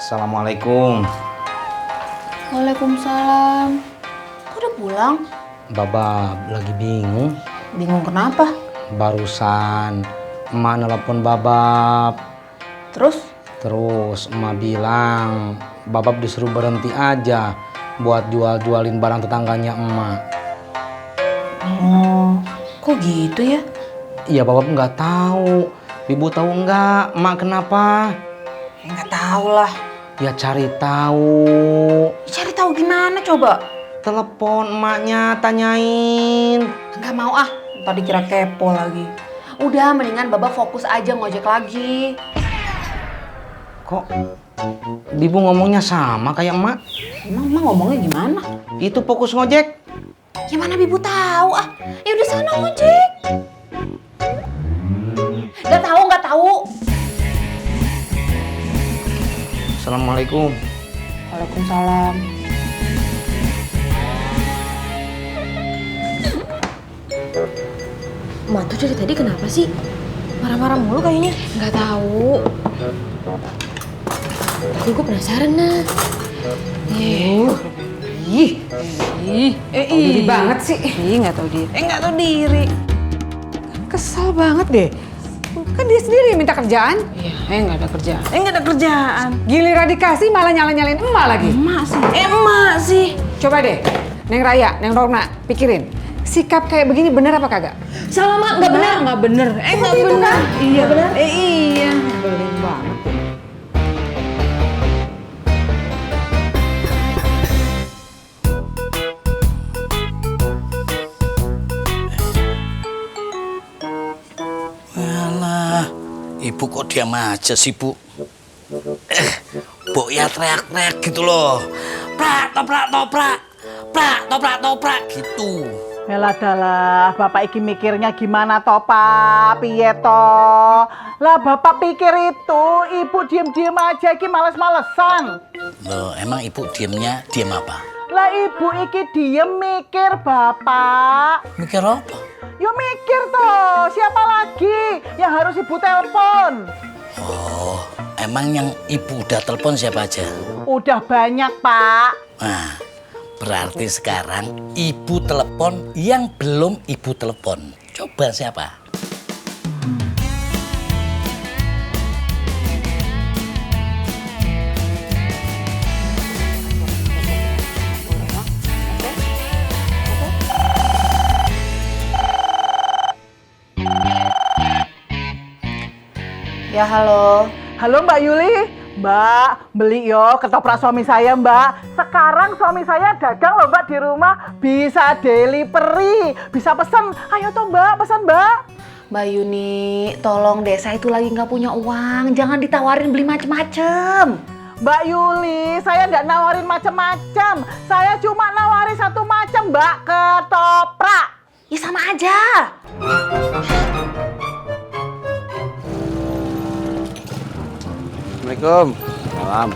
Assalamualaikum. Waalaikumsalam. Kok udah pulang? Babab lagi bingung. Bingung kenapa? Barusan emak nelpon Babab. Terus emak bilang Babab disuruh berhenti aja buat jualin barang tetangganya emak. Oh, kok gitu ya? Iya, Babab nggak tahu. Ibu tahu nggak emak kenapa? Nggak tahu lah. Ya cari tahu. Cari tahu gimana coba? Telepon emaknya, tanyain. Nggak mau ah, tadi kira kepo lagi. Udah, mendingan Baba fokus aja ngojek lagi. Kok Ibu ngomongnya sama kayak emak? Emang emak ngomongnya gimana? Itu fokus ngojek. Gimana Bibu tahu ah? Ya udah sana ngojek. Nggak tahu. Assalamualaikum. Waalaikumsalam. Emak tuh dari tadi kenapa sih? Marah-marah mulu kayaknya. Nggak tahu. Tapi gue penasaran nah. Diri banget sih. Nggak tahu diri. Nggak tahu diri. Kesel banget deh. Kan dia sendiri yang minta kerjaan. Iya, nggak ada kerjaan. Nggak ada kerjaan. Giliran dikasih malah nyalain emak lagi. Emak sih. Coba deh, Neng Raya, Neng Rona, pikirin. Sikap kayak begini bener apa kagak? Salah mak, nggak benar. Nggak bener. Nggak bener. Kan? Iya benar. Iya. Belin banget. Alah, ibu kok diam aja sih, Bu? Bu ya teriak-teriak gitu loh. Prak, toprak, toprak. Prak, toprak, toprak gitu. Yalah dalah, bapak iki mikirnya gimana toh pak, piye toh? Lah bapak pikir itu, ibu diem-diem aja iki males-malesan. Loh, emang ibu diemnya diem apa? Lah ibu iki diem mikir bapak. Mikir apa? Yo mikir toh, siapa lagi yang harus ibu telepon? Oh, emang yang ibu udah telepon siapa aja? Udah banyak pak. Nah, berarti sekarang ibu telepon yang belum ibu telepon. Coba siapa? Ya halo. Halo Mbak Yuli, Mbak beli yo ketoprak suami saya Mbak. Sekarang suami saya dagang loh Mbak di rumah, bisa delivery, bisa pesen. Ayo toh Mbak, pesan Mbak. Mbak Yuni, tolong deh, saya itu lagi nggak punya uang. Jangan ditawarin beli macem-macem. Mbak Yuli, saya nggak nawarin macam-macam. Saya cuma nawarin satu macam Mbak, ketoprak. Ya sama aja. Assalamualaikum. Salam.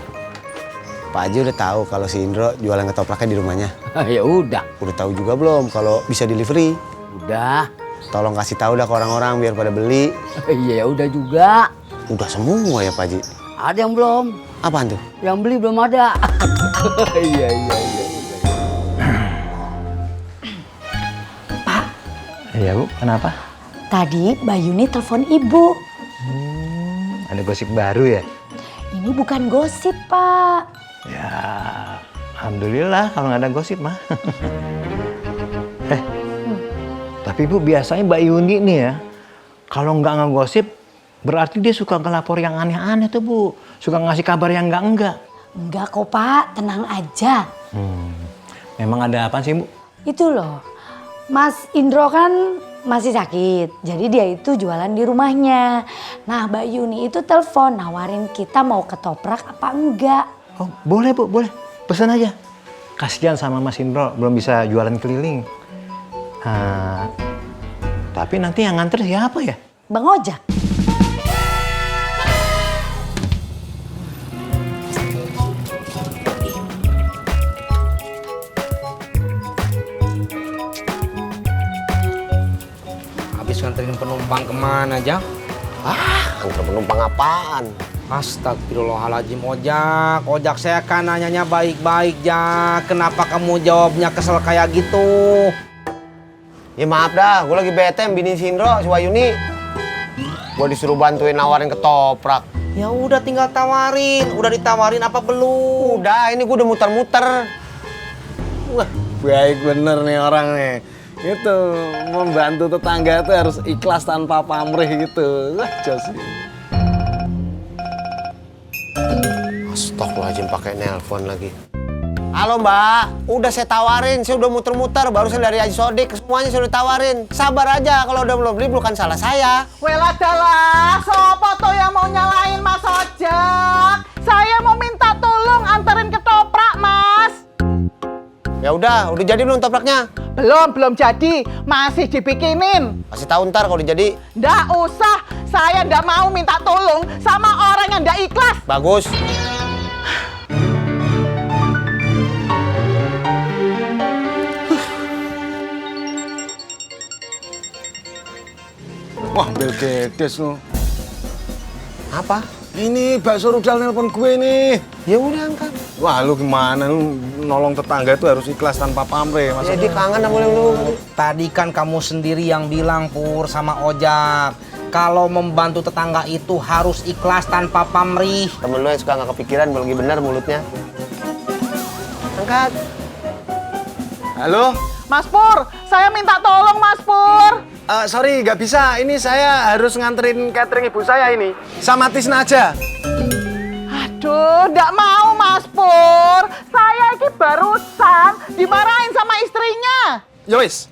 Pak Haji udah tahu kalau si Indro jualan ketopraknya di rumahnya? Ya udah. Udah tahu juga belum kalau bisa delivery? Udah. Tolong kasih tahu dah ke orang-orang biar pada beli. Iya udah juga. Udah semua ya Pak Haji? Ada yang belum. Apaan tuh? Yang beli belum ada. Iya. Pak, Iya Bu, kenapa? tadi Mbak Yuni telepon ibu. Ada gosip baru ya? Ini bukan gosip Pak. Ya, alhamdulillah kalau nggak ada gosip mah. Tapi Bu biasanya Mbak Yuni nih ya, kalau nggak ngegosip berarti dia suka ngelapor yang aneh-aneh tuh Bu. Suka ngasih kabar yang enggak. Enggak kok Pak, tenang aja. Memang ada apa sih Bu? Itu loh, Mas Indro kan masih sakit, jadi dia itu jualan di rumahnya. Nah Mbak Yuni itu telepon nawarin kita mau ketoprak apa enggak. Oh boleh Bu, boleh. Pesan aja. Kasihan sama Mas Indro belum bisa jualan keliling. Tapi nanti yang nganter siapa ya? Bang Ojak. Habis nganterin penumpang kemana aja? Antar penumpang apaan? Astagfirullahaladzim, Ojak. Ojak, saya kan nanyanya baik-baik, Jak. Kenapa kamu jawabnya kesel kayak gitu? Ya maaf dah, gue lagi bete bini si Indro, si Wayuni. Gue disuruh bantuin nawarin ketoprak. Ya udah tinggal tawarin. Udah ditawarin apa belum? Udah, ini gue udah muter-muter. Wah, baik bener nih orang nih. Itu, membantu tetangga itu harus ikhlas tanpa pamrih gitu. Wah, jos. Astagfirullahaladzim, pakai nelpon lagi. Halo Mbak, udah saya tawarin, saya udah muter-muter, barusan dari Haji Sodik, semuanya saya udah tawarin. Sabar aja, kalau udah belum beli bukan salah saya. Weladalah, sopo tuh yang mau nyalain Mas Ojak? Saya mau minta tolong anterin ketoprak, Mas. Ya udah jadi belum topraknya? Belum jadi, masih dibikinin. Kasih tahu ntar kalau udah jadi. Nggak usah, saya nggak mau minta tolong sama orang yang nggak ikhlas. Bagus. Wah, Bel Gedes lu. Apa? Ini bakso rudal nelpon gue nih. Ya udah angkat. Wah, lu gimana? Lu nolong tetangga itu harus ikhlas tanpa pamrih. Ya dia kangen sama lu. Tadi kan kamu sendiri yang bilang, Pur, sama Ojak. Kalau membantu tetangga itu harus ikhlas tanpa pamrih. Temen lu yang suka nggak kepikiran, lagi benar mulutnya. Angkat. Halo? Mas Pur, saya minta tolong Mas Pur. Sorry, nggak bisa. Ini saya harus nganterin catering ibu saya ini. Sama Tisna aja. Aduh, nggak mau Mas Pur. Saya ini barusan dimarahin sama istrinya. Yois.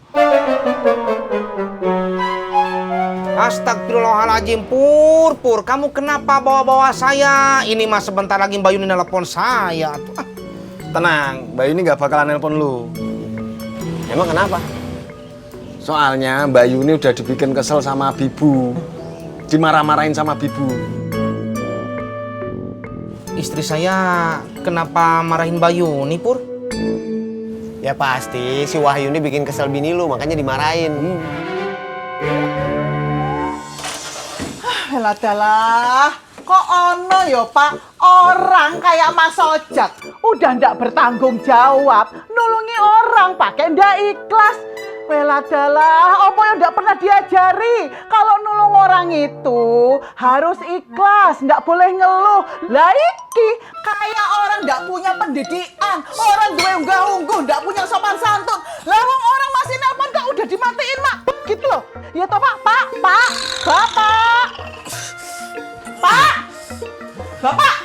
Astagfirullahaladzim, Pur. Kamu kenapa bawa-bawa saya? Ini mas sebentar lagi Mbak Yuni nelpon saya. Tenang, Mbak Yuni nggak bakalan nelpon lu. Emang kenapa? Soalnya Mbak Yuni udah dibikin kesel sama Bibu. Dimarah-marahin sama Bibu. Istri saya kenapa marahin Mbak Yuni, Pur? Ya pasti si Wahyuni bikin kesel bini lu, makanya dimarahin. Eladalah, kok ono ya Pak, orang kayak Mas Ojak udah ndak bertanggung jawab, nulungi orang pakai ndak ikhlas. Weladalah, apa yang ndak pernah diajari kalau nulung orang itu harus ikhlas, ndak boleh ngeluh. Lah iki kayak orang ndak punya pendidikan, orang duwe unggah-ungguh, ndak punya sopan santun. Lah wong orang masih nelpon kok udah dimatiin mak, gitu loh. Ya toh Pak, Bapak. Bapak.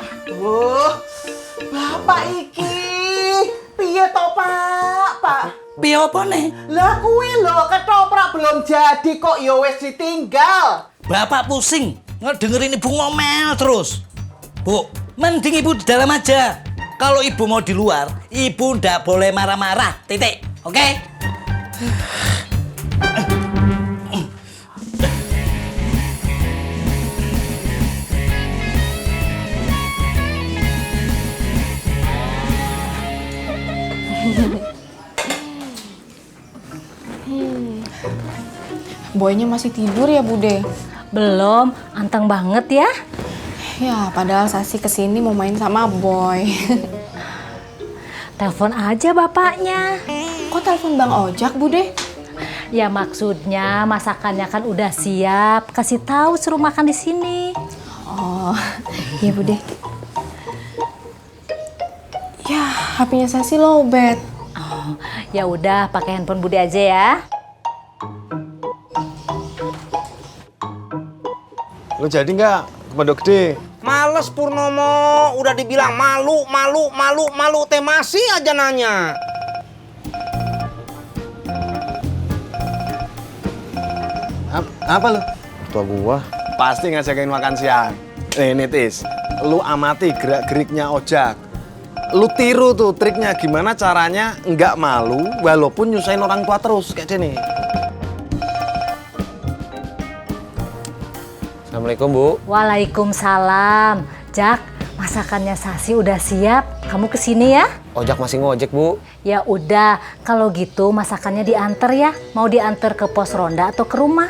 Bapak iki piye toh Pak? Piye apa nih? Lah kuwi lho ketoprak belum jadi kok ya wis ditinggal. Bapak pusing ngedengerin ibu ngomel terus. Bu, mending ibu di dalam aja. Kalau ibu mau di luar, ibu ndak boleh marah-marah. Titik. Oke? Boynya masih tidur ya Bude? Belum, anteng banget ya. Ya padahal Sasi kesini mau main sama Boy. Telepon aja bapaknya. Kok telepon Bang Ojak Bude? Ya maksudnya masakannya kan udah siap. Kasih tahu suruh makan di sini. Oh, iya Bude. Ya, HP-nya Sasi lowbat. Oh, ya udah pakai handphone Bude aja ya. Lu jadi nggak ke Pondok Gede? Males Purnomo, udah dibilang malu, teh masih aja nanya. Apa lu? Tua gua. Pasti ngajakin makan siang. Ini Tis, lu amati gerak-geriknya Ojak. Lu tiru tuh triknya gimana caranya nggak malu walaupun nyusahin orang tua terus kayak dia nih. Assalamualaikum Bu. Waalaikumsalam. Jak, masakannya Sasi udah siap. Kamu kesini ya? Ojak masih ngojek Bu. Ya udah, kalau gitu masakannya diantar ya. Mau diantar ke pos ronda atau ke rumah?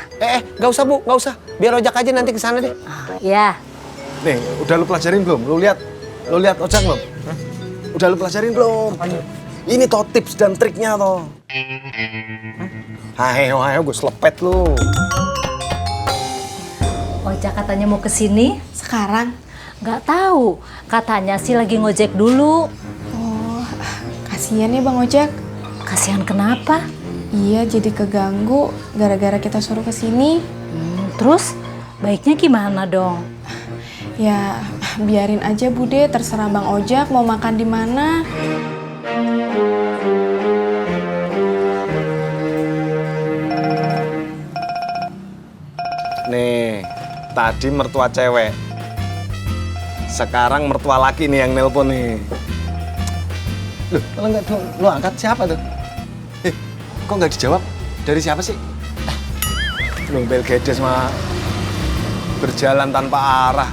Nggak usah Bu, nggak usah. Biar Ojak aja nanti ke sana deh. Ya. Nih, udah lu pelajarin belum? Lu lihat ojek belum? Udah lu pelajarin belum? Ini toh tips dan triknya toh. Ayo, gue selepet lu. Ojak katanya mau kesini. Sekarang? Nggak tahu. Katanya sih lagi ngojek dulu. Oh, kasihan ya Bang Ojak. Kasihan kenapa? Iya, jadi keganggu gara-gara kita suruh kesini. Terus baiknya gimana dong? Ya, biarin aja Bude, terserah Bang Ojak mau makan di mana. Nih, tadi mertua cewek. Sekarang mertua laki nih yang nelpon nih. Loh, kalau nggak lu angkat siapa tuh? Kok nggak dijawab? Dari siapa sih? Belum bel gedes mah berjalan tanpa arah.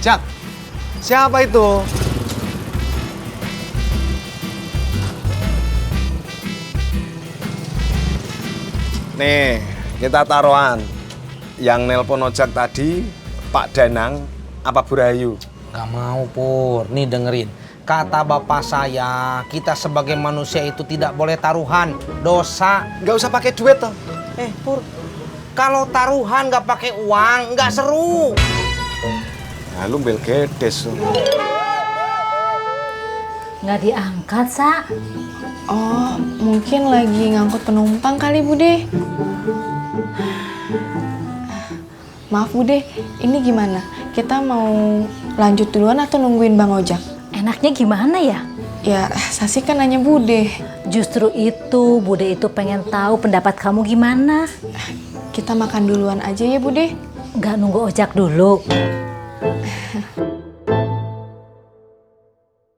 Jak, siapa itu? Nih, kita taruhan. Yang nelpon ojek tadi, Pak Danang apa Bu Rahayu? Gak mau Pur, nih dengerin. Kata bapak saya, kita sebagai manusia itu tidak boleh taruhan, dosa. Gak usah pakai duit toh. Pur, kalau taruhan gak pakai uang, gak seru. Nah, lu bel gedes. Nggak diangkat, Sa. Oh, mungkin lagi ngangkut penumpang kali Bude. Maaf Bude, ini gimana? Kita mau lanjut duluan atau nungguin Bang Ojak? Enaknya gimana ya? Ya, Sasi kan nanya Bude. Justru itu, Bude itu pengen tahu pendapat kamu gimana. Kita makan duluan aja ya Bude. Nggak nunggu ojak dulu.